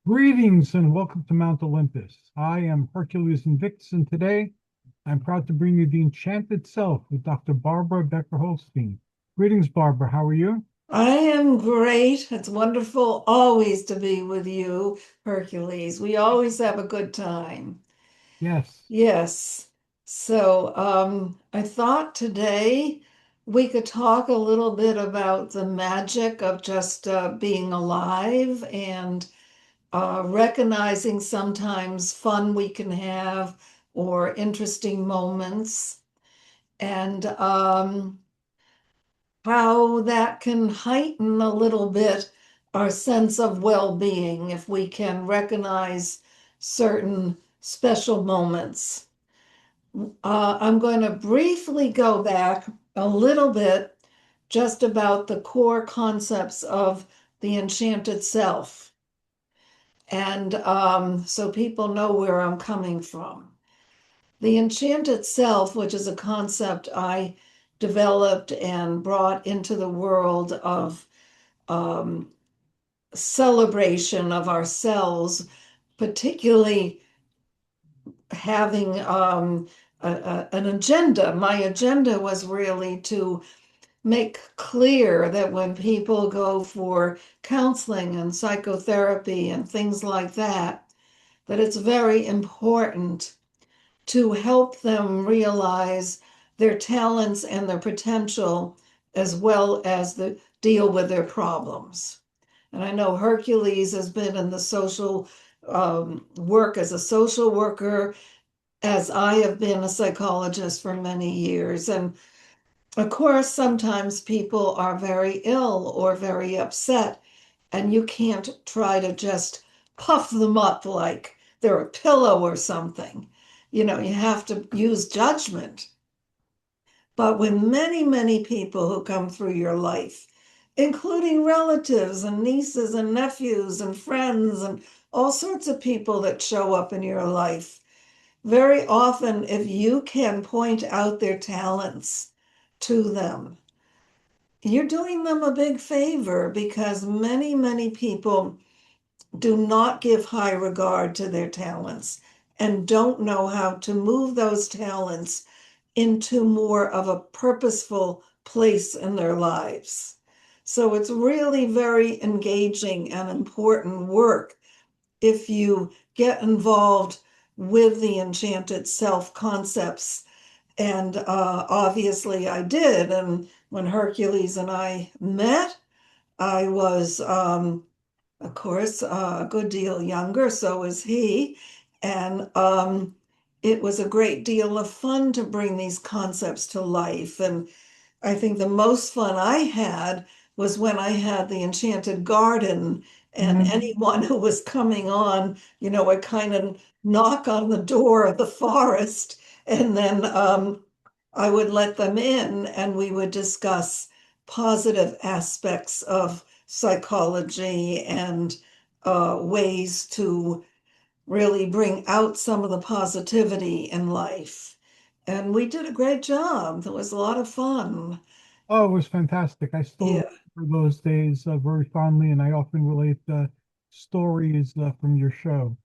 Greetings and welcome to Mount Olympus. I am Hercules Invictus, and today I'm proud to bring you the Enchanted Self with Dr. Barbara Becker Holstein. Greetings, Barbara. How are you? I am great. It's wonderful always to be with you, Hercules. We always have a good time. Yes. Yes. I thought today we could talk a little bit about the magic of just being alive and recognizing sometimes fun we can have or interesting moments. And how that can heighten a little bit our sense of well-being if we can recognize certain special moments. I'm going to briefly go back a little bit just about the core concepts of the enchanted self. And so people know where I'm coming from. The enchanted self, which is a concept I developed and brought into the world of um, celebration of ourselves, particularly having an agenda. My agenda was really to make clear that when people go for counseling and psychotherapy and things like that, that it's very important to help them realize their talents and their potential as well as deal with their problems. And I know Hercules has been in the social work as a social worker, as I have been a psychologist for many years. And of course, sometimes people are very ill or very upset, and you can't try to just puff them up like they're a pillow or something. You have to use judgment. But when many, many people who come through your life, including relatives and nieces and nephews and friends and all sorts of people that show up in your life, very often, if you can point out their talents to them, you're doing them a big favor because many, many people do not give high regard to their talents and don't know how to move those talents into more of a purposeful place in their lives. So it's really very engaging and important work if you get involved with the enchanted self concepts. And obviously I did. And when Hercules and I met, I was, of course, a good deal younger, so was he. And it was a great deal of fun to bring these concepts to life. And I think the most fun I had was when I had the Enchanted Garden, and Mhm. anyone who was coming on, would kind of knock on the door of the forest, and then I would let them in, and we would discuss positive aspects of psychology and ways to really bring out some of the positivity in life. And we did a great job. It was a lot of fun. Oh, it was fantastic. I still Yeah. remember those days very fondly, and I often relate stories from your show.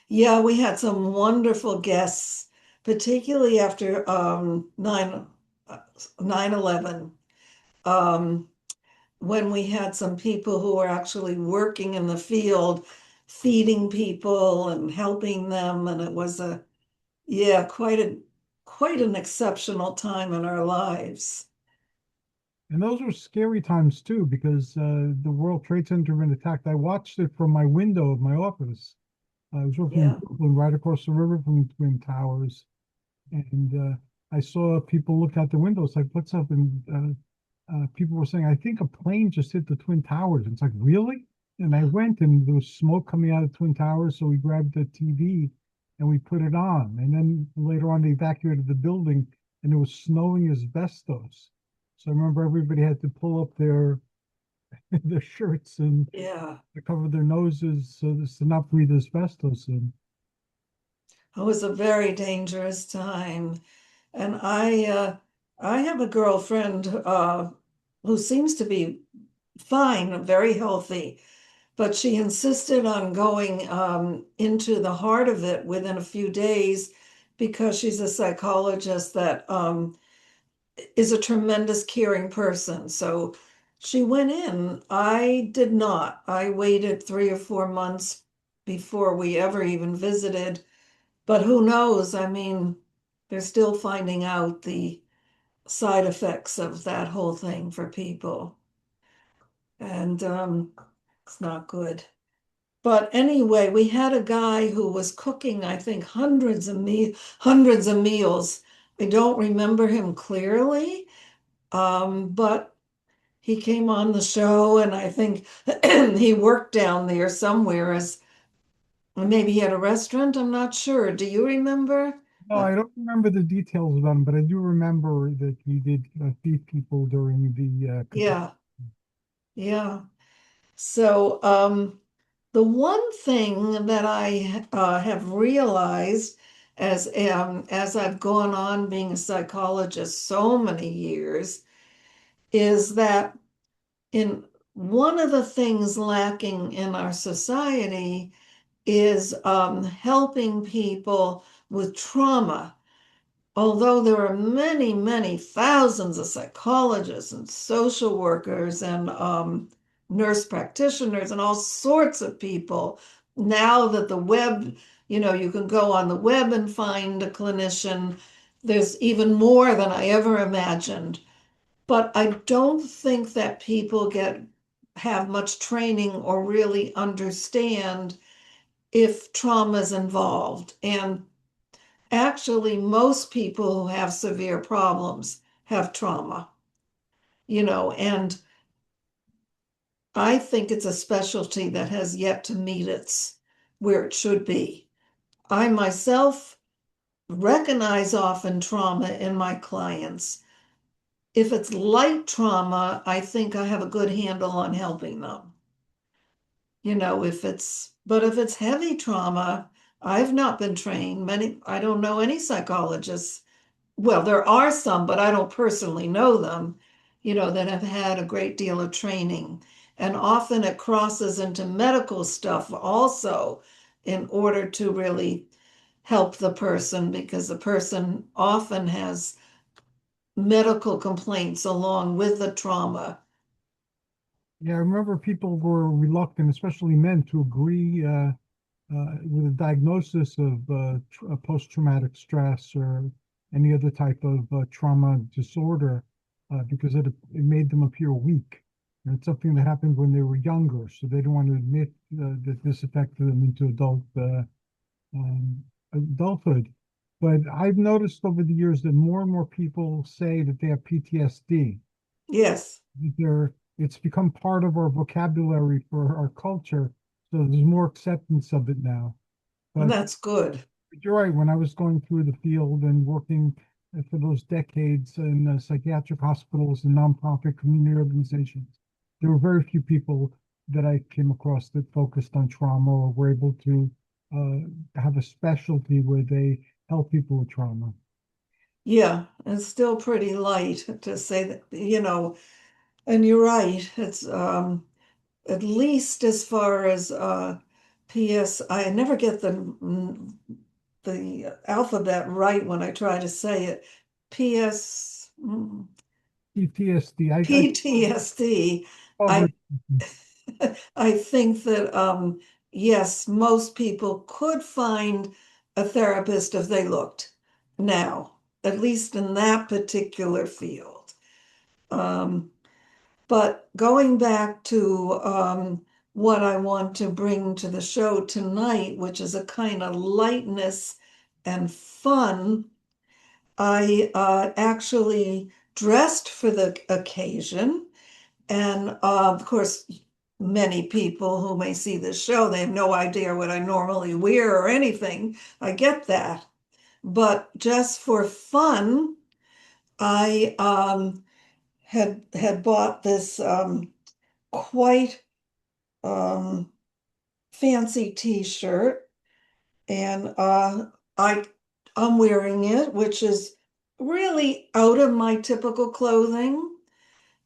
Yeah, we had some wonderful guests, particularly after 9/11, um, when we had some people who were actually working in the field, feeding people and helping them. And it was yeah, quite an exceptional time in our lives. And those were scary times too, because the World Trade Center had been attacked. I watched it from my window of my office. I was working in Yeah. Brooklyn, right across the river from the Twin Towers, and I saw people look out the windows like, "What's up?" And people were saying, "I think a plane just hit the Twin Towers." It's like, really? And I went, and there was smoke coming out of the Twin Towers, so we grabbed the TV and we put it on. And then later on, they evacuated the building, and it was snowing asbestos. So I remember everybody had to pull up their their shirts and Yeah. to cover their noses so as to not breathe asbestos in. It was a very dangerous time. And I have a girlfriend who seems to be fine, very healthy. but she insisted on going into the heart of it within a few days because she's a psychologist that is a tremendous caring person. So she went in. I did not. I waited 3 or 4 months before we ever even visited. But who knows? I mean, they're still finding out the side effects of that whole thing for people. And it's not good. But anyway, we had a guy who was cooking, I think, hundreds of meals. I don't remember him clearly, but he came on the show, and I think he worked down there somewhere as maybe he had a restaurant. I'm not sure. Do you remember? No, I don't remember the details about him, but I do remember that he did feed people during the cooking. Yeah, yeah. So, the one thing that I have realized as I've gone on being a psychologist so many years is that in one of the things lacking in our society is helping people with trauma. Although there are many, many thousands of psychologists and social workers and nurse practitioners and all sorts of people, now that the web, you can go on the web and find a clinician, there's even more than I ever imagined. But I don't think that people have much training or really understand if trauma is involved. And actually, most people who have severe problems have trauma, and I think it's a specialty that has yet to meet its where it should be. I myself recognize often trauma in my clients. If it's light trauma, I think I have a good handle on helping them. But if it's heavy trauma, I've not been trained. I don't know any psychologists. Well, there are some, but I don't personally know them, that have had a great deal of training. And often it crosses into medical stuff also in order to really help the person because the person often has medical complaints along with the trauma. Yeah, I remember people were reluctant, especially men, to agree with a diagnosis of post-traumatic stress or any other type of trauma disorder because it made them appear weak. And it's something that happened when they were younger, so they don't want to admit that this affected them into adulthood. But I've noticed over the years that more and more people say that they have PTSD. Yes, It's become part of our vocabulary for our culture, so there's more acceptance of it now. and But that's good. you're right, when I was going through the field and working for those decades in psychiatric hospitals and nonprofit community organizations, there were very few people that I came across that focused on trauma or were able to have a specialty where they help people with trauma. Yeah, it's still pretty light to say that, and you're right. It's at least as far as PS, I never get the alphabet right when I try to say it. PS, PTSD, I PTSD. covered. I I think that yes, most people could find a therapist if they looked now, at least in that particular field. Um, but going back to what I want to bring to the show tonight, which is a kind of lightness and fun, I actually dressed for the occasion. And of course, many people who may see this show, they have no idea what I normally wear or anything. I get that. But just for fun, I had bought this quite um, fancy t-shirt, and I'm wearing it, which is really out of my typical clothing.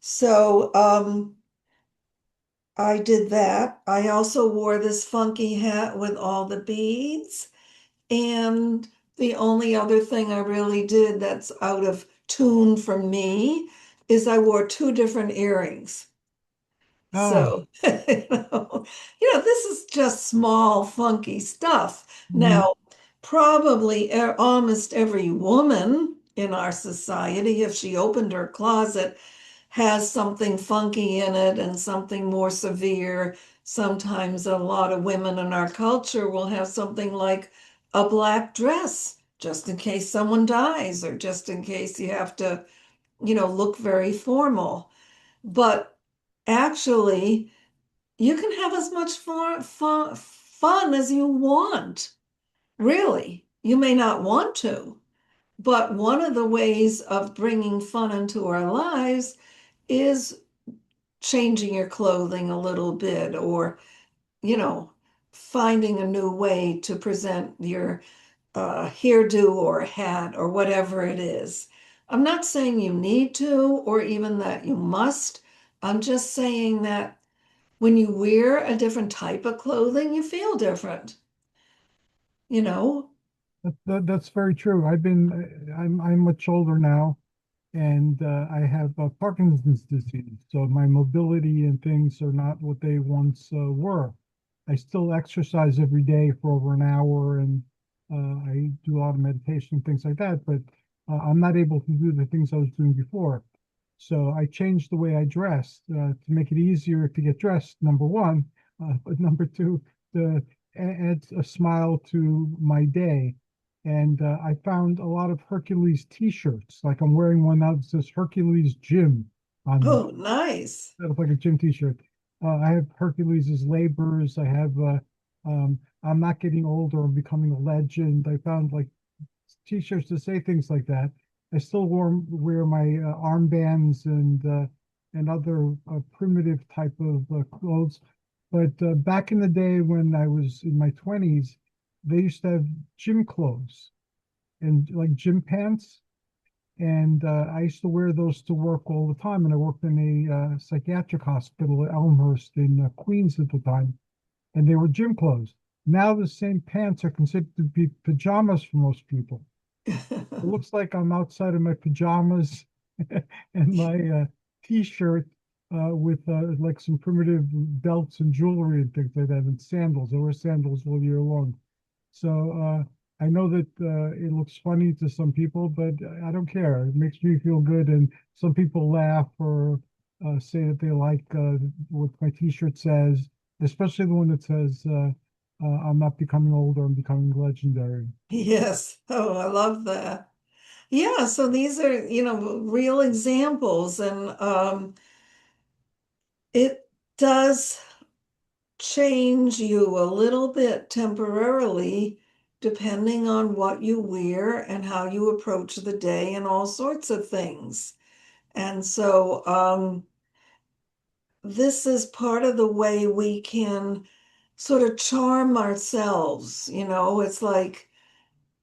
So I did that. I also wore this funky hat with all the beads. And the only other thing I really did that's out of tune for me is I wore two different earrings. Ah, So, this is just small, funky stuff. mm, Now, probably almost every woman in our society, if she opened her closet, has something funky in it and something more severe. Sometimes a lot of women in our culture will have something like a black dress, just in case someone dies or just in case you have to, look very formal. But actually, you can have as much fun as you want. Really, you may not want to, but one of the ways of bringing fun into our lives is changing your clothing a little bit or, you know, finding a new way to present your hairdo or hat or whatever it is. I'm not saying you need to or even that you must. I'm just saying that when you wear a different type of clothing, you feel different, you know? that's very true. I'm much older now, and I have Parkinson's disease, so my mobility and things are not what they once were. I still exercise every day for over an hour, and I do a lot of meditation, things like that, but I'm not able to do the things I was doing before. So I changed the way I dressed to make it easier to get dressed, number one, but number two, to add a smile to my day. And I found a lot of Hercules t-shirts. Like I'm wearing one now that says Hercules Gym on it. Oh, nice. That looks like a gym t-shirt. I have Hercules' labors. I have I'm not getting older, I'm becoming a legend. I found like t-shirts to say things like that. I still wear my armbands and other primitive type of clothes. But back in the day when I was in my 20s, they used to have gym clothes and like gym pants. And I used to wear those to work all the time. And I worked in a psychiatric hospital at Elmhurst in Queens at the time. And they were gym clothes. Now the same pants are considered to be pajamas for most people. It looks like I'm outside of my pajamas and my t-shirt with like some primitive belts and jewelry and things like that, and sandals. I wear sandals all year long. So I know that it looks funny to some people, but I don't care. It makes me feel good, and some people laugh or say that they like what my t-shirt says, especially the one that says, "I'm not becoming older, I'm becoming legendary." Yes. Oh, I love that. Yeah, so these are, real examples, and it does change you a little bit temporarily, depending on what you wear and how you approach the day and all sorts of things. And so, this is part of the way we can sort of charm ourselves. It's like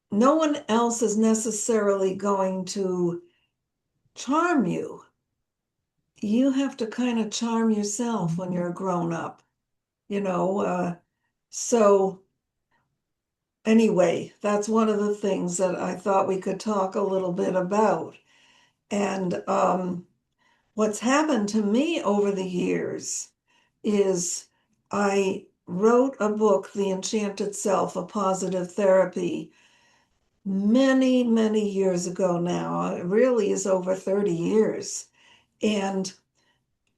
no one else is necessarily going to charm you. You have to kind of charm yourself when you're a grown up, you know. So anyway, that's one of the things that I thought we could talk a little bit about. And what's happened to me over the years is I wrote a book, The Enchanted Self, a positive therapy, many, many years ago now. It really is over 30 years. And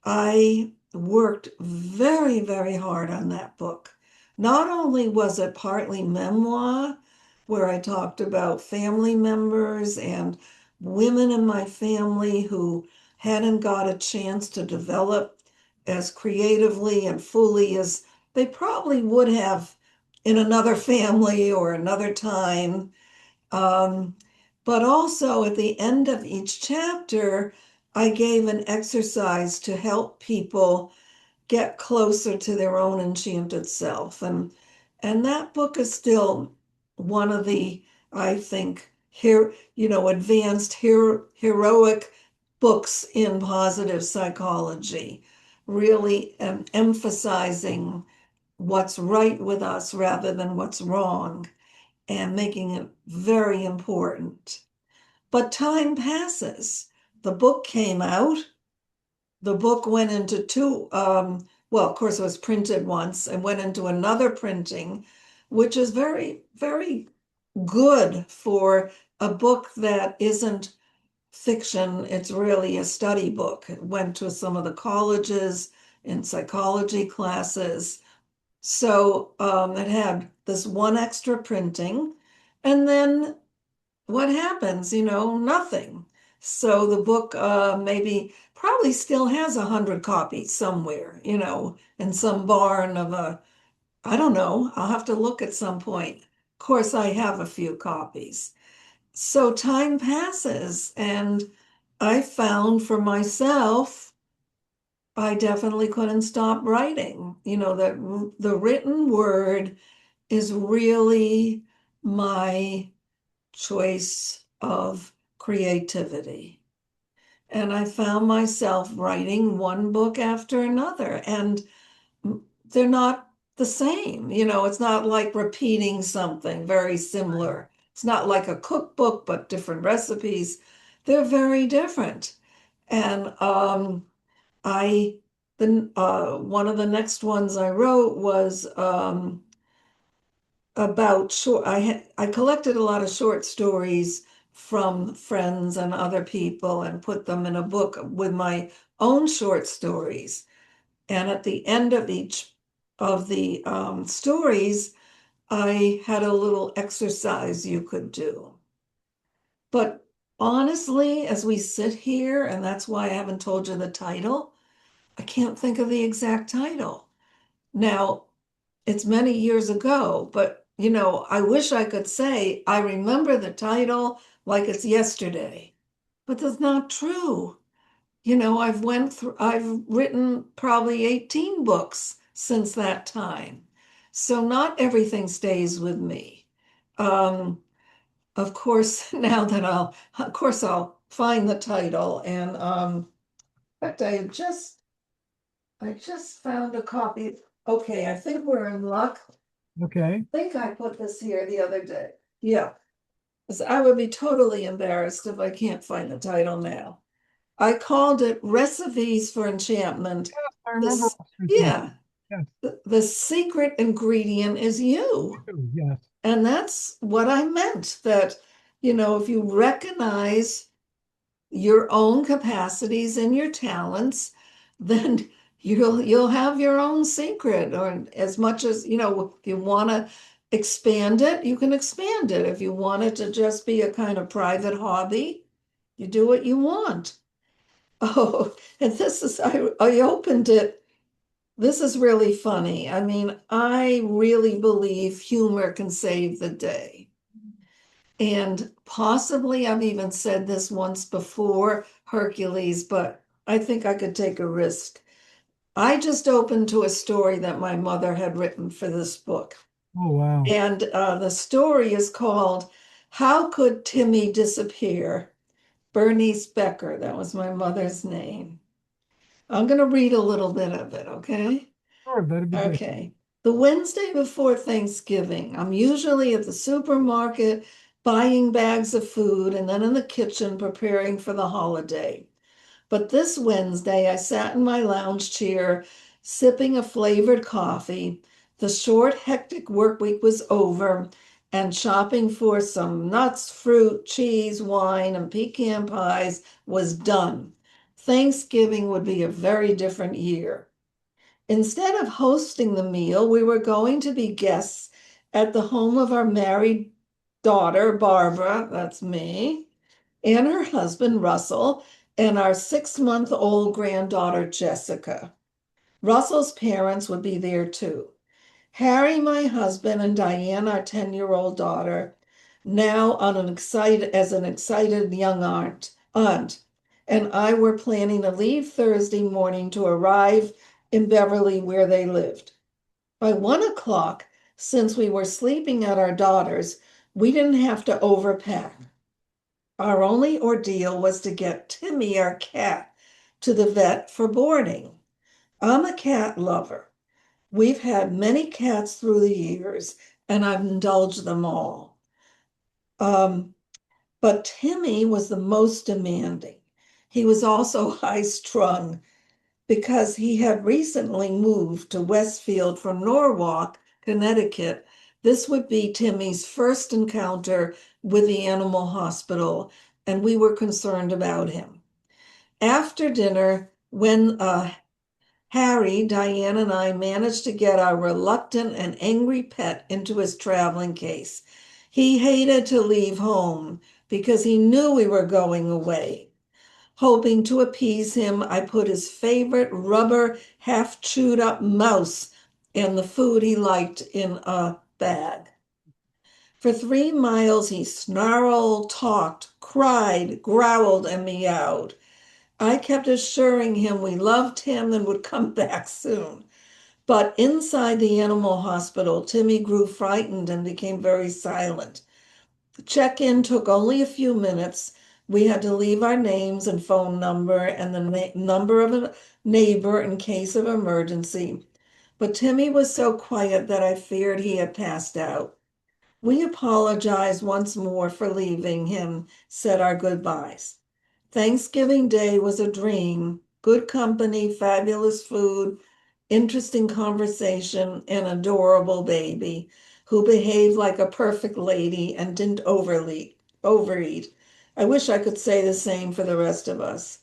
I worked very, very hard on that book. Not only was it partly memoir, where I talked about family members and women in my family who hadn't got a chance to develop as creatively and fully as they probably would have in another family or another time. Um, but also at the end of each chapter, I gave an exercise to help people get closer to their own enchanted self. And that book is still one of the, I think, here, advanced heroic books in positive psychology. really emphasizing what's right with us rather than what's wrong and making it very important. But time passes. The book came out. The book went into well, of course, it was printed once and went into another printing, which is very, very good for a book that isn't fiction. It's really a study book. It went to some of the colleges in psychology classes. So it had this one extra printing. And then what happens? Nothing. So the book maybe probably still has 100 copies somewhere, in some barn of I don't know. I'll have to look at some point. Of course, I have a few copies. So time passes, and I found for myself, I definitely couldn't stop writing. That the written word is really my choice of creativity. And I found myself writing one book after another, and they're not the same. It's not like repeating something very similar. It's not like a cookbook, but different recipes. They're very different. And I, the one of the next ones I wrote was about short. I collected a lot of short stories from friends and other people and put them in a book with my own short stories. And at the end of each of the stories, I had a little exercise you could do. But honestly, as we sit here, and that's why I haven't told you the title, I can't think of the exact title. Now, it's many years ago, but I wish I could say I remember the title like it's yesterday, but that's not true. I've written probably 18 books since that time. So not everything stays with me. Um, of course, of course, I'll find the title. And in fact, I just found a copy. Okay, I think we're in luck. Okay. I think I put this here the other day. Yeah, 'cause I would be totally embarrassed if I can't find the title now. I called it Recipes for Enchantment. I remember This, Wall Street Champ. yeah, Yes, the secret ingredient is you. you, yes. And that's what I meant, that, if you recognize your own capacities and your talents, then you'll have your own secret. Or as much as, if you want to expand it, you can expand it. If you want it to just be a kind of private hobby, you do what you want. Oh, and I opened it. This is really funny. I mean, I really believe humor can save the day. And possibly I've even said this once before, Hercules, but I think I could take a risk. I just opened to a story that my mother had written for this book. Oh, wow. And the story is called How Could Timmy Disappear? Bernice Becker, that was my mother's name. I'm going to read a little bit of it, okay? Sure, that'd be great. Okay. The Wednesday before Thanksgiving, I'm usually at the supermarket buying bags of food and then in the kitchen preparing for the holiday. But this Wednesday, I sat in my lounge chair sipping a flavored coffee. The short, hectic work week was over, and shopping for some nuts, fruit, cheese, wine, and pecan pies was done. Thanksgiving would be a very different year. Instead of hosting the meal, we were going to be guests at the home of our married daughter, Barbara, that's me, and her husband, Russell, and our 6-month-old granddaughter, Jessica. Russell's parents would be there too. Harry, my husband, and Diane, our 10-year-old daughter, now as an excited young aunt, and I were planning to leave Thursday morning to arrive in Beverly where they lived. By 1 o'clock, since we were sleeping at our daughter's, we didn't have to overpack. Our only ordeal was to get Timmy, our cat, to the vet for boarding. I'm a cat lover. We've had many cats through the years, and I've indulged them all. Um, but Timmy was the most demanding. He was also high strung because he had recently moved to Westfield from Norwalk, Connecticut. This would be Timmy's first encounter with the animal hospital, and we were concerned about him. After dinner, when Harry, Diane, and I managed to get our reluctant and angry pet into his traveling case, he hated to leave home because he knew we were going away. Hoping to appease him, I put his favorite rubber, half chewed up mouse and the food he liked in a bag. For 3 miles, he snarled, talked, cried, growled, and meowed. I kept assuring him we loved him and would come back soon. But inside the animal hospital, Timmy grew frightened and became very silent. The check-in took only a few minutes. We had to leave our names and phone number and the number of a neighbor in case of emergency. But Timmy was so quiet that I feared he had passed out. We apologized once more for leaving him, said our goodbyes. Thanksgiving Day was a dream. Good company, fabulous food, interesting conversation, and adorable baby who behaved like a perfect lady and didn't overeat. I wish I could say the same for the rest of us.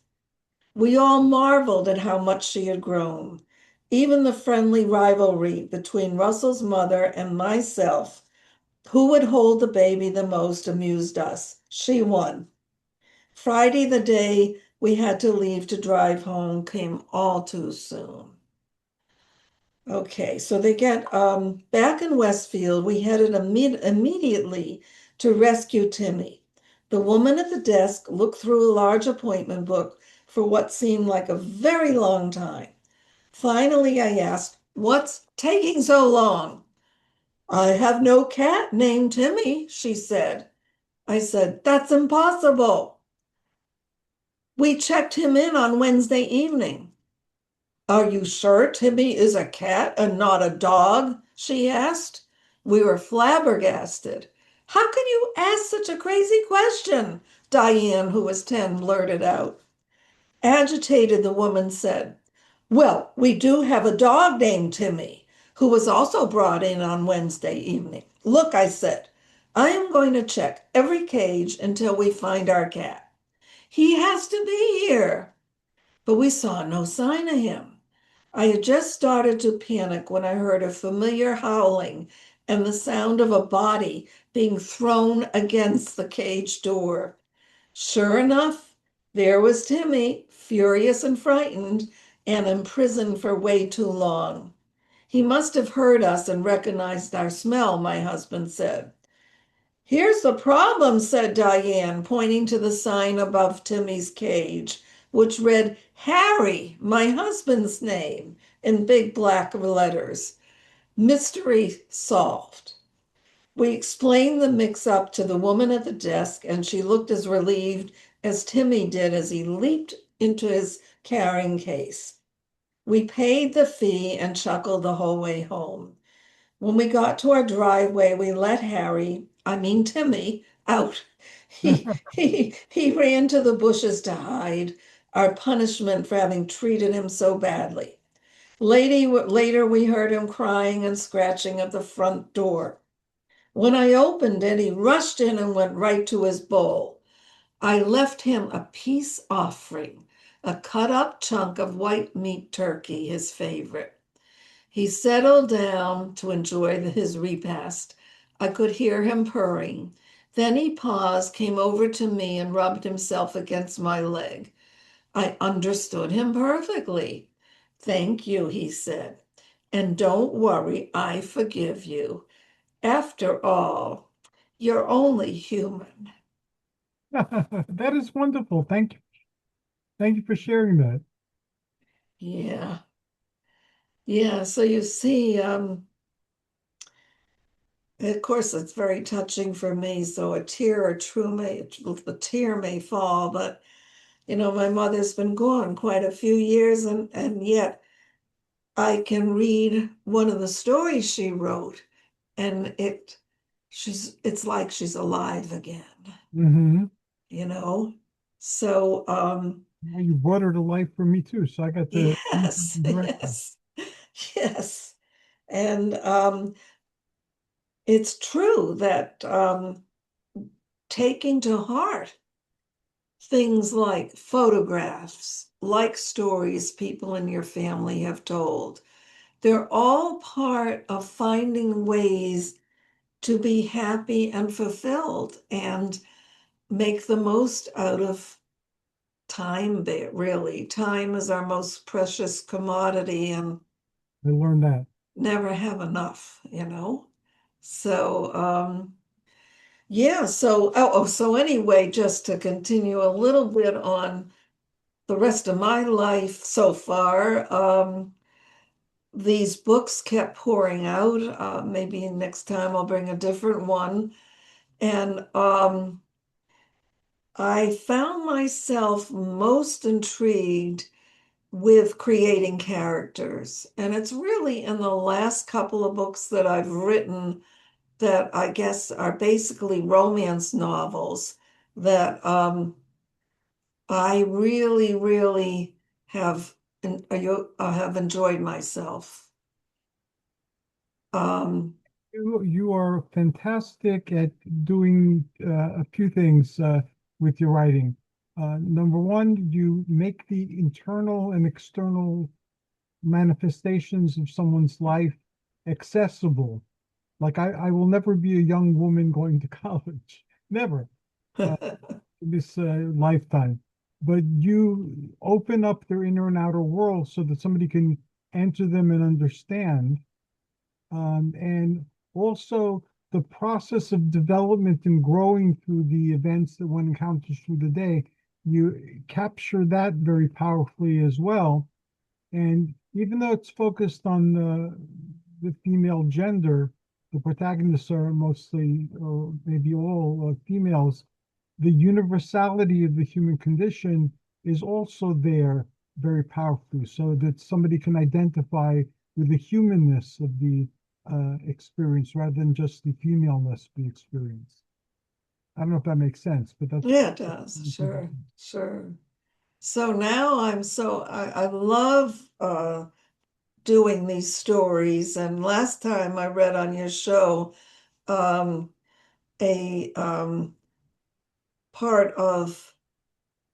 We all marveled at how much she had grown. Even the friendly rivalry between Russell's mother and myself, who would hold the baby the most, amused us. She won. Friday, the day we had to leave to drive home, came all too soon. Okay, so they get back in Westfield, we headed immediately to rescue Timmy. The woman at the desk looked through a large appointment book for what seemed like a very long time. Finally, I asked, "What's taking so long?" "I have no cat named Timmy," she said. I said, "That's impossible. We checked him in on Wednesday evening." "Are you sure Timmy is a cat and not a dog?" she asked. We were flabbergasted. "How can you ask such a crazy question?" Diane, who was 10, blurted out. Agitated, the woman said, "Well, we do have a dog named Timmy, who was also brought in on Wednesday evening. Look," I said, "I am going to check every cage until we find our cat. He has to be here." But we saw no sign of him. I had just started to panic when I heard a familiar howling and the sound of a body being thrown against the cage door. Sure enough, there was Timmy, furious and frightened, and imprisoned for way too long. He must have heard us and recognized our smell, my husband said. "Here's the problem," said Diane, pointing to the sign above Timmy's cage, which read Harry, my husband's name, in big black letters. Mystery solved. We explained the mix-up to the woman at the desk, and she looked as relieved as Timmy did as he leaped into his carrying case. We paid the fee and chuckled the whole way home. When we got to our driveway, we let Timmy, out. He ran to the bushes to hide, our punishment for having treated him so badly. Later, we heard him crying and scratching at the front door. When I opened it, he rushed in and went right to his bowl. I left him a peace offering, a cut up chunk of white meat turkey, his favorite. He settled down to enjoy his repast. I could hear him purring. Then he paused, came over to me, and rubbed himself against my leg. I understood him perfectly. "Thank you," he said. "And don't worry, I forgive you. After all, you're only human." That is wonderful. Thank you. Thank you for sharing that. Yeah. Yeah. So you see, of course, it's very touching for me. So a tear may fall, but my mother's been gone quite a few years, and yet I can read one of the stories she wrote, and it's like she's alive again, Mm-hmm. you know? So, Well, you brought her to life for me too, so I got to meet yes, you directly. yes, yes. And it's true that taking to heart things like photographs, like stories people in your family have told, they're all part of finding ways to be happy and fulfilled and make the most out of time there, really. Time is our most precious commodity and I learned that. never have enough. So, yeah, so anyway, just to continue a little bit on the rest of my life so far, these books kept pouring out. Maybe next time I'll bring a different one. And I found myself most intrigued with creating characters. And it's really in the last couple of books that I've written that I guess are basically romance novels that I really, really have have enjoyed myself. Um, You are fantastic at doing a few things with your writing. Number one, you make the internal and external manifestations of someone's life accessible. Like I will never be a young woman going to college, never, uh, this lifetime. But you open up their inner and outer world so that somebody can enter them and understand. And also the process of development and growing through the events that one encounters through the day, you capture that very powerfully as well. And even though it's focused on the female gender, the protagonists are mostly, or maybe all, females. The universality of the human condition is also there very powerfully, so that somebody can identify with the humanness of the experience rather than just the femaleness of the experience. I don't know if that makes sense, but that's yeah, it does. Sure, sure. So now I love doing these stories. And last time I read on your show, a part of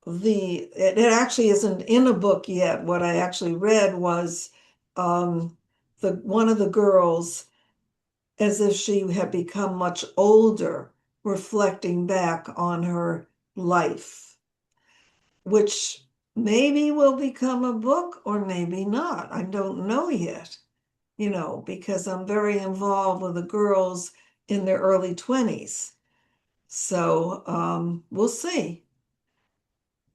it actually isn't in a book yet. What I actually read was the one of the girls, as if she had become much older, reflecting back on her life, which maybe will become a book or maybe not. I don't know yet, because I'm very involved with the girls in their early 20s. So we'll see.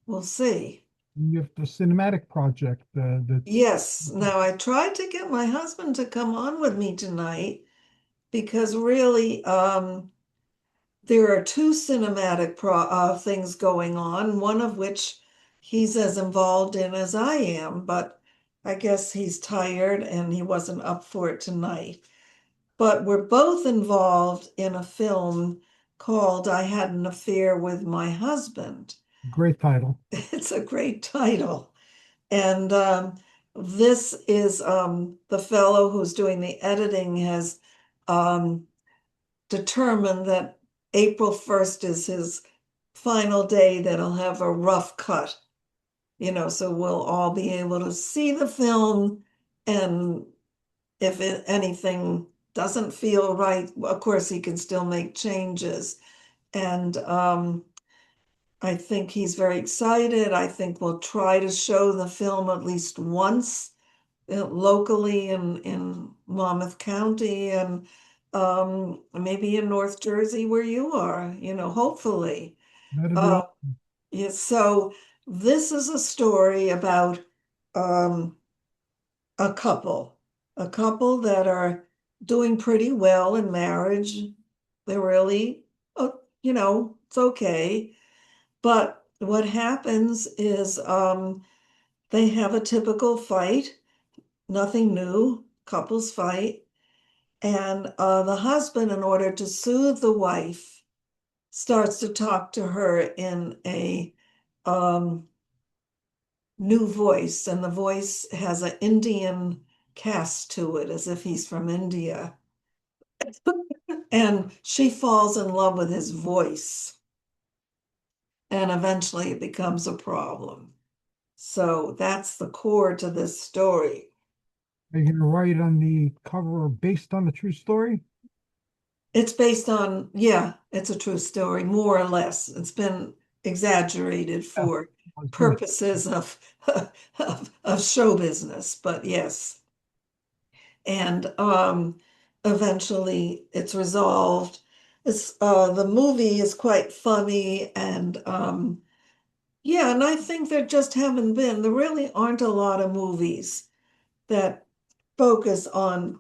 We'll see. you have the cinematic project that's Yes. Now I tried to get my husband to come on with me tonight because really there are two cinematic things going on, one of which he's as involved in as I am, but I guess he's tired and he wasn't up for it tonight. But we're both involved in a film called I Had an Affair with My Husband. great title. It's a great title. And this is the fellow who's doing the editing has um, determined that April 1st is his final day that he'll have a rough cut, so we'll all be able to see the film. And if anything doesn't feel right, of course, he can still make changes. And I think he's very excited. I think we'll try to show the film at least once locally in Monmouth County and maybe in North Jersey where you are, hopefully. That'd be Uh, all. yeah, so this is a story about um, a couple, a couple that are doing pretty well in marriage. They're really, it's okay. But what happens is they have a typical fight. nothing new. Couples fight. And the husband, in order to soothe the wife, starts to talk to her in a um, new voice. And the voice has an Indian cast to it, as if he's from India. And she falls in love with his voice. And eventually it becomes a problem. So that's the core to this story. Are you gonna write on the cover based on the true story? It's based on, yeah, it's a true story, more or less. It's been exaggerated Yeah, for I was gonna. purposes of, of show business, but yes. And eventually it's resolved. It's the movie is quite funny and yeah, and I think there really aren't a lot of movies that focus on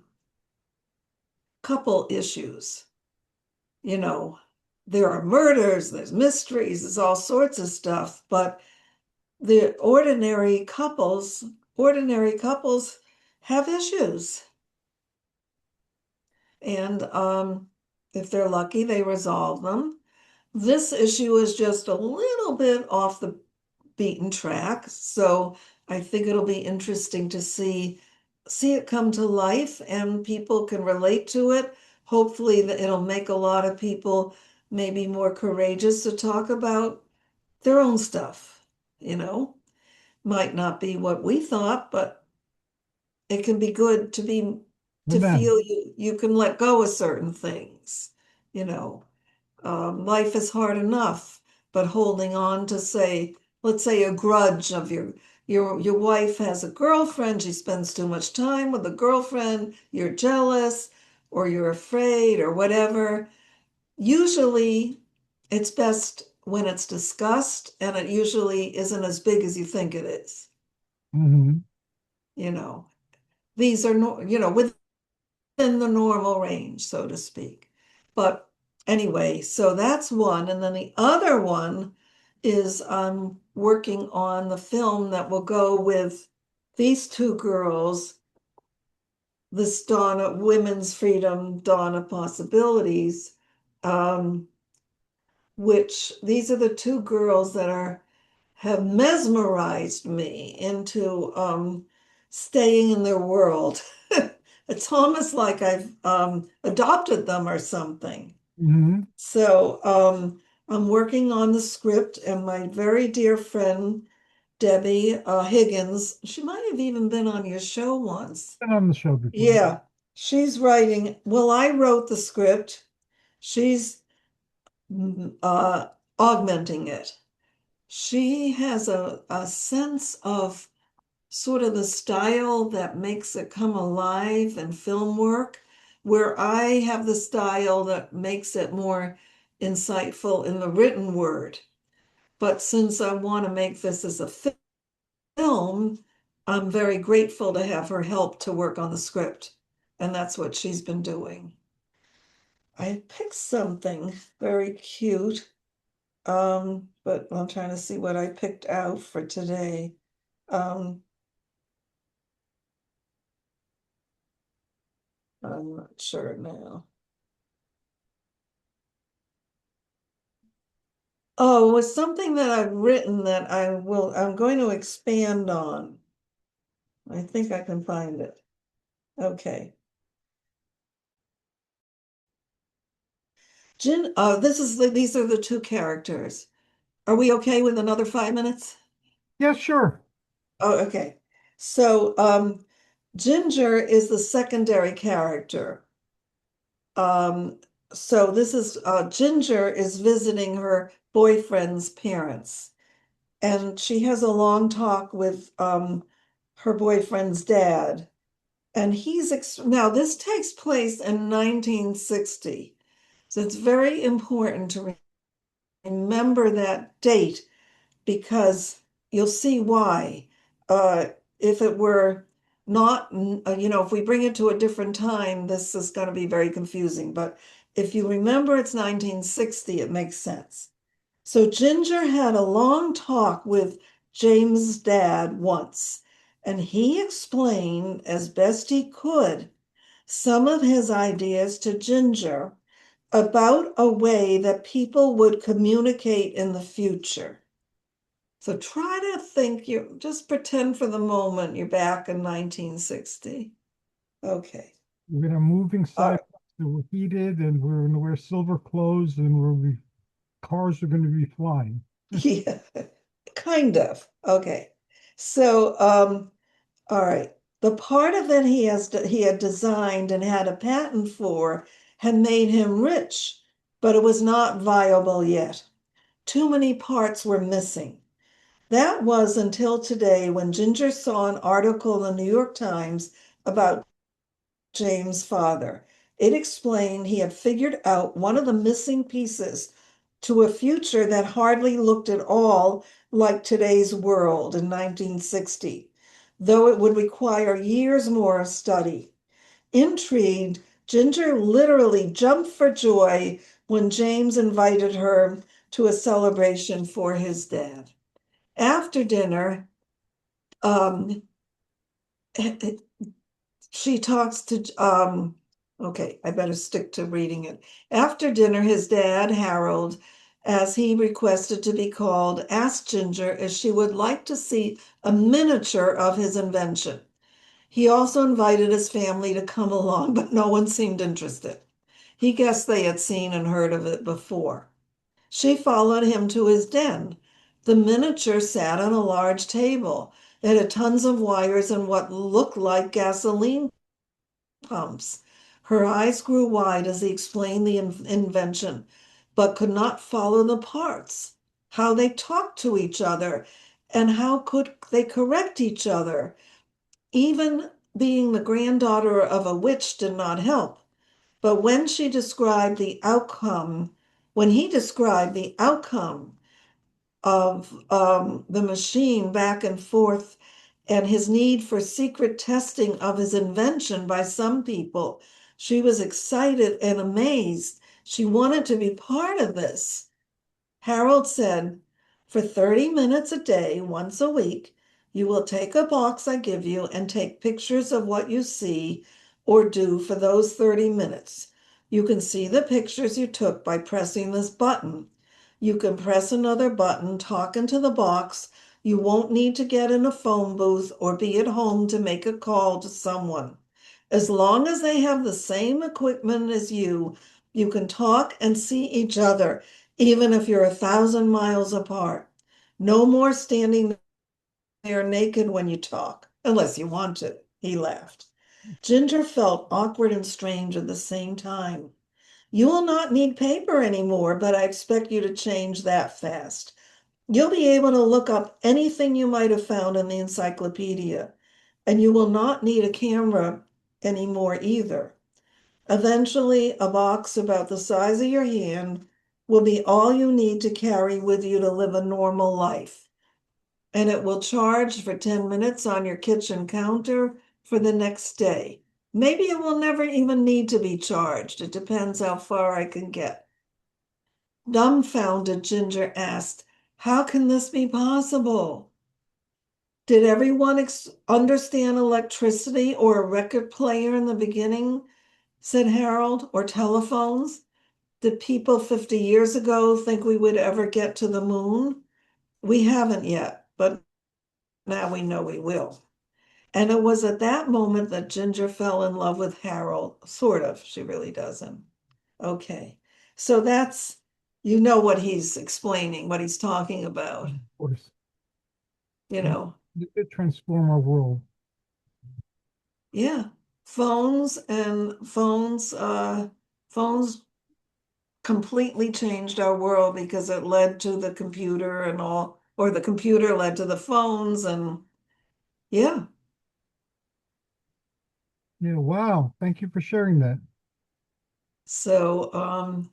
couple issues. You know, there are murders, there's mysteries, there's all sorts of stuff, but the ordinary couples have issues. And if they're lucky, they resolve them. This issue is just a little bit off the beaten track. So I think it'll be interesting to see it come to life and people can relate to it. Hopefully that it'll make a lot of people maybe more courageous to talk about their own stuff, you know. Might not be what we thought, but it can be good With to them. feel you can let go of certain things, you know. Life is hard enough, but holding on to say, let's say a grudge of your wife has a girlfriend, she spends too much time with the girlfriend, you're jealous or you're afraid or whatever. Usually it's best when it's discussed and it usually isn't as big as you think it is, Hmm. you know. These are no, you know, within the normal range, so to speak. But anyway, so that's one. And then the other one is I'm working on the film that will go with these two girls, this Dawn of Women's Freedom, Dawn of Possibilities, um, which these are the two girls that have mesmerized me into staying in their world. It's almost like I've adopted them or something. Hmm. So I'm working on the script, and my very dear friend Debbie Higgins, she might have even been on your show once. Been on the show before. Yeah, she's writing. Well, I wrote the script. She's uh, augmenting it. She has a sense of sort of the style that makes it come alive in film work, where I have the style that makes it more insightful in the written word. But since I want to make this as a film, I'm very grateful to have her help to work on the script. And that's what she's been doing. I picked something very cute, but I'm trying to see what I picked out for today. Um, I'm not sure now. Oh, it was something that I've written that I'm going to expand on. I think I can find it. Okay. These are the two characters. Are we okay with another 5 minutes? Yeah, sure. Oh, okay. So, Ginger is the secondary character. Um, so this is Ginger is visiting her boyfriend's parents, and she has a long talk with her boyfriend's dad. And now this takes place in 1960. So it's very important to remember that date because you'll see why. If it were not, if we bring it to a different time, this is going to be very confusing. But if you remember it's 1960, it makes sense. So Ginger had a long talk with James' dad once, And he explained as best he could some of his ideas to Ginger about a way that people would communicate in the future. So try to think, you just pretend for the moment you're back in 1960. Okay. We're gonna have moving All sidewalks that were heated, and we're gonna wear silver clothes, and cars are gonna be flying. right. Yeah, kind of. Okay. So, all right. The part of it he had designed and had a patent for had made him rich, but it was not viable yet. Too many parts were missing. That was until today when Ginger saw an article in the New York Times about James' father. It explained he had figured out one of the missing pieces to a future that hardly looked at all like today's world in 1960, though it would require years more of study. Intrigued, Ginger literally jumped for joy when James invited her to a celebration for his dad. After dinner, um, she talks to okay, I better stick to reading it. After dinner, his dad, Harold, as he requested to be called, asked Ginger if she would like to see a miniature of his invention. He also invited his family to come along, but no one seemed interested. He guessed they had seen and heard of it before. She followed him to his den. The miniature sat on a large table. It had tons of wires and what looked like gasoline pumps. Her eyes grew wide as he explained the invention, but could not follow the parts, how they talked to each other, and how could they correct each other. Even being the granddaughter of a witch did not help. But when he described the outcome of the machine back and forth and his need for secret testing of his invention by some people, she was excited and amazed. She wanted to be part of this. Harold said, for 30 minutes a day, once a week, you will take a box I give you and take pictures of what you see or do for those 30 minutes. You can see the pictures you took by pressing this button. You can press another button, talk into the box. You won't need to get in a phone booth or be at home to make a call to someone. As long as they have the same equipment as you can talk and see each other even if you're 1,000 miles apart. No more standing there naked when you talk, unless you want to, he laughed. Ginger felt awkward and strange at the same time. You will not need paper anymore, but I expect you to change that fast. You'll be able to look up anything you might have found in the encyclopedia, and you will not need a camera anymore either. Eventually, a box about the size of your hand will be all you need to carry with you to live a normal life. And it will charge for 10 minutes on your kitchen counter for the next day. Maybe it will never even need to be charged. It depends how far I can get. Dumbfounded, Ginger asked, how can this be possible? Did everyone understand electricity or a record player in the beginning? Said Harold, or telephones? Did people 50 years ago think we would ever get to the moon? We haven't yet, but now we know we will. And it was at that moment that Ginger fell in love with Harold. Sort of, she really doesn't. Okay. So that's, you know what he's explaining, what he's talking about, Of course, you and know. it did transform our world. Yeah. Phones completely changed our world because it led to the computer and all, or the computer led to the phones and yeah. Yeah, wow. Thank you for sharing that. So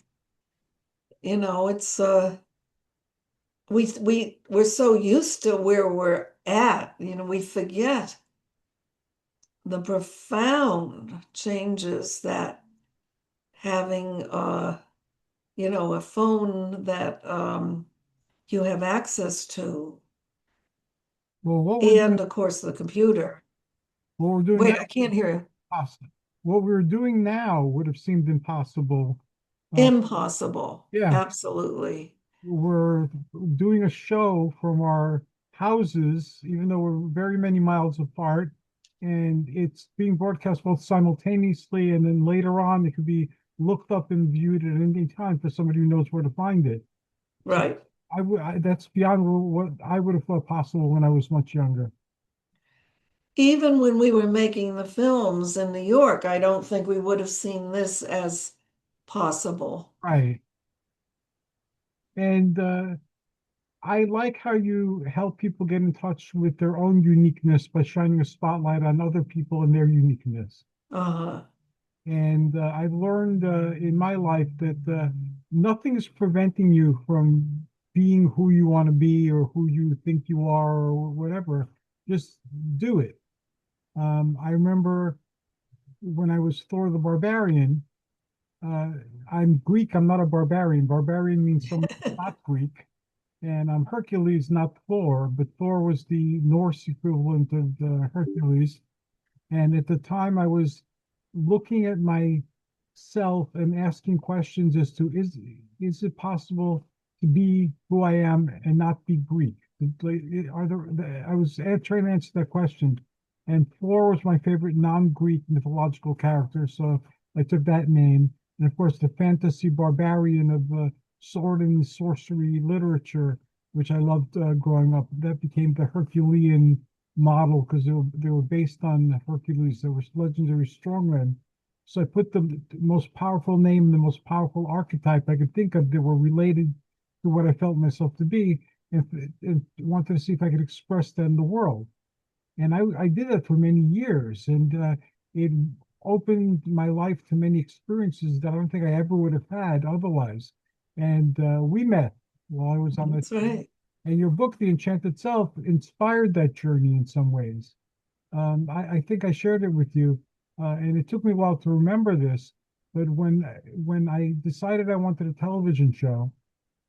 it's we're so used to where we're at, we forget the profound changes that having a phone that you have access to Well, and of course the computer. what we're doing now, Wait, I can't hear you. possible. What we're doing now would have seemed impossible. Uh, Impossible. yeah, Absolutely. we're doing a show from our houses, even though we're very many miles apart, and it's being broadcast both simultaneously, and then later on it could be looked up and viewed at any time for somebody who knows where to find it. So Right. that's beyond what I would have thought possible when I was much younger. Even when we were making the films in New York, I don't think we would have seen this as possible. Right. And I like how you help people get in touch with their own uniqueness by shining a spotlight on other people and their uniqueness. Uh, And I've learned in my life that nothing is preventing you from being who you want to be or who you think you are or whatever. Just do it. I remember when I was Thor the Barbarian, uh, I'm Greek, I'm not a barbarian. Barbarian means someone who's not Greek. And I'm Hercules, not Thor, but Thor was the Norse equivalent of Hercules. And at the time, I was looking at myself and asking questions as to is it possible to be who I am and not be Greek? Are there? I was trying to answer that question, and Thor was my favorite non-Greek mythological character, so I took that name. And of course, the fantasy barbarian of sword and sorcery literature, which I loved growing up, that became the Herculean model because they were based on Hercules. There were legendary strongmen. So I put the most powerful name, the most powerful archetype I could think of that were related to what I felt myself to be, and wanted to see if I could express that in the world. And I did that for many years, and it opened my life to many experiences that I don't think I ever would have had otherwise. And we met while I was on the that's right. and your book, The Enchanted Self, inspired that journey in some ways. I think I shared it with you, and it took me a while to remember this. But when I decided I wanted a television show,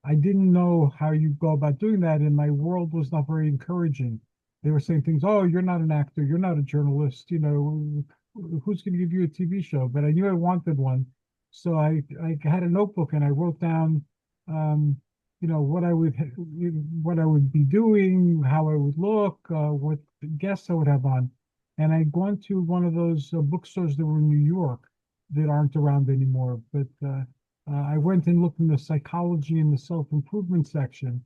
I didn't know how you go about doing that, and my world was not very encouraging. They were saying things, "Oh, you're not an actor, you're not a journalist, who's going to give you a TV show?" But I knew I wanted one, so I had a notebook and I wrote down, um, what I would be doing, how I would look, what guests I would have on, and I went to one of those bookstores that were in New York that aren't around anymore, but. I went and looked in the psychology and the self-improvement section,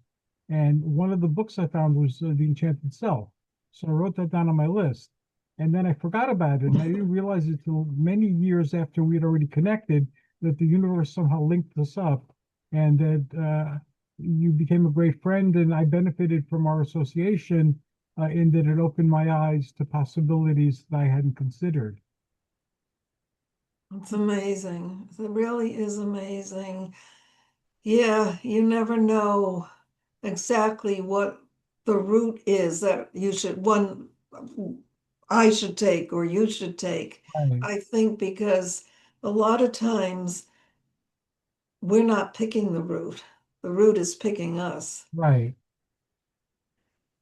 and one of the books I found was The Enchanted Self. So I wrote that down on my list, and then I forgot about it, and I didn't realize it till many years after we'd already connected that the universe somehow linked us up, and that you became a great friend, and I benefited from our association in that it opened my eyes to possibilities that I hadn't considered. It's amazing. It really is amazing. Yeah, you never know exactly what the route is that I should take or you should take. Right, I think because a lot of times we're not picking the route. The route is picking us. right.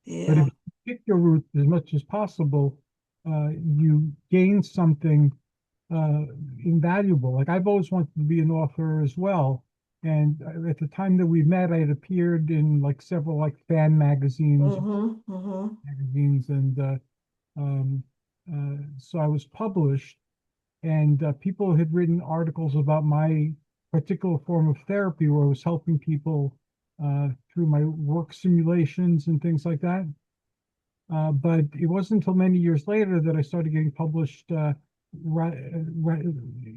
But if Yeah. you pick your route as much as possible, you gain something uh, invaluable. Like I've always wanted to be an author as well. And at the time that we met, I had appeared in like several like fan Mm-hmm. Mm-hmm. magazines, and um, so I was published, and people had written articles about my particular form of therapy, where I was helping people through my work simulations and things like that. But it wasn't until many years later that I started getting published,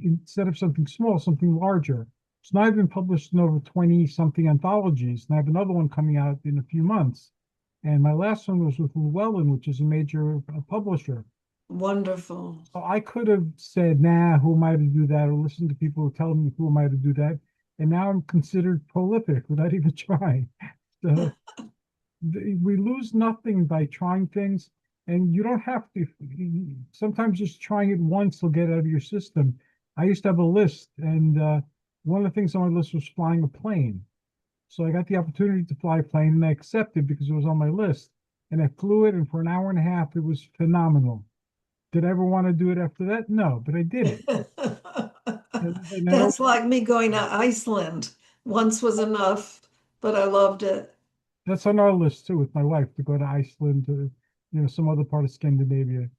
instead of something small, something larger. So now I've been published in over 20 something anthologies, and I have another one coming out in a few months. And my last one was with Llewellyn, which is a major publisher. Wonderful. So I could have said, nah, who am I to do that? Or listen to people who tell me who am I to do that? And now I'm considered prolific without even trying. So we lose nothing by trying things, and you don't have to. Sometimes just trying it once will get out of your system. I used to have a list, and one of the things on my list was flying a plane. So I got the opportunity to fly a plane, and I accepted because it was on my list. and I flew it, and for an hour and a half, it was phenomenal. Did I ever want to do it after that? No, but I did it. And I don't, That's like me going to Iceland. Once was enough, but I loved it. that's on our list too with my wife to go to Iceland, to, some other part of Scandinavia.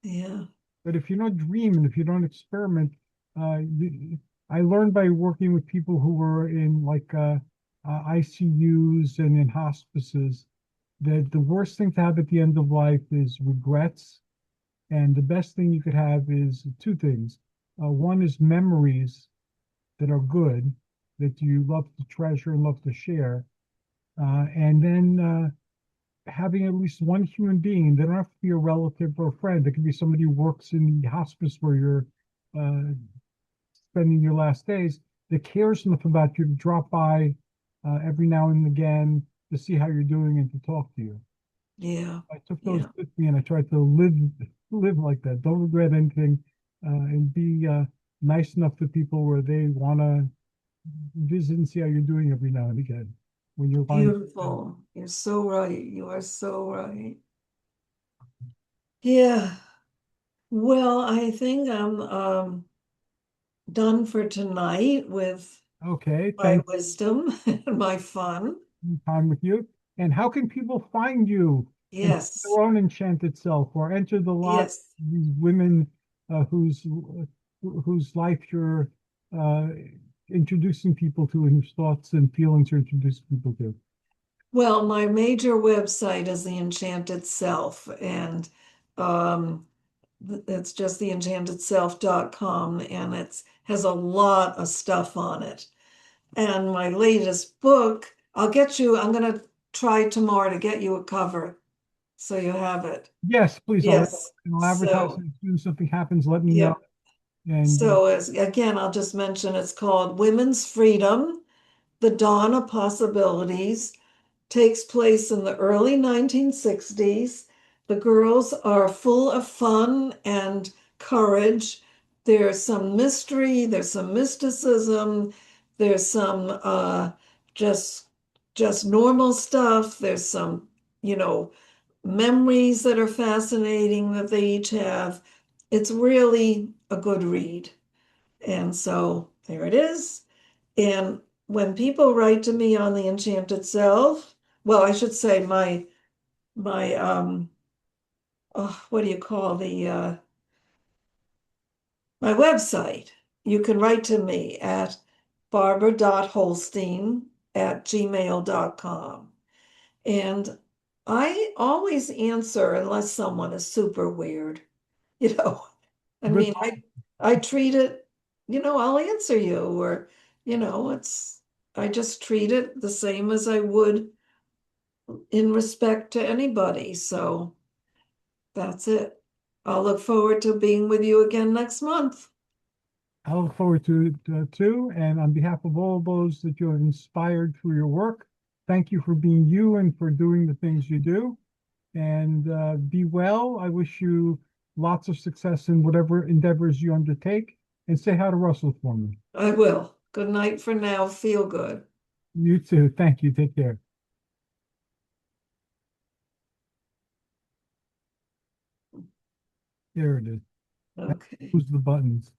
Yeah. But if you don't dream and if you don't experiment, I learned by working with people who were in like ICUs and in hospices that the worst thing to have at the end of life is regrets. And the best thing you could have is two things. One is memories that are good, that you love to treasure and love to share. And then having at least one human being, they don't have to be a relative or a friend. It could be somebody who works in the hospice where you're uh, spending your last days that cares enough about you to drop by every now and again to see how you're doing and to talk to you. Yeah. I took those Yeah. with me and I tried to live like that. Don't regret anything, and be nice enough to people where they want to visit and see how you're doing every now and again when you're lying. Beautiful. You're so right. You are so right. Yeah. Well, I think I'm done for tonight with Okay, my thank wisdom and my fun. you. Time with you. And how can people find you and find Yes. their own enchanted self or enter the lot of Yes. these women whose life you're uh, introducing people to and whose thoughts and feelings you're introducing people to? Well, my major website is the Enchanted Self, and um, it's just theenchantedself.com, and it's has a lot of stuff on it. And my latest book, I'm gonna try tomorrow to get you a cover so you have it. Yes, please. Yes. I'll advertise So, it as soon as something happens. Let me know. yep. And So as again, I'll just mention it's called Women's Freedom, The Dawn of Possibilities. Takes place in the early 1960s. The girls are full of fun and courage. There's some mystery, there's some mysticism, there's some just just normal stuff. There's some, you know, memories that are fascinating that they each have. It's really a good read. And so there it is. And when people write to me on the Enchanted Self, well, I should say my oh, what do you call the my website. You can write to me at barbara.holstein@gmail.com. And I always answer unless someone is super weird, you know. I good. mean, I treat it, I'll answer you or, it's I just treat it the same as I would in respect to anybody. So that's it. I'll look forward to being with you again next month. I look forward to it too. And on behalf of all those that you have inspired through your work, thank you for being you and for doing the things you do. And be well. I wish you lots of success in whatever endeavors you undertake. And say hi to Russell for me. I will. Good night for now. Feel good. You too. Thank you. Take care. There it is. Okay. Who's the buttons?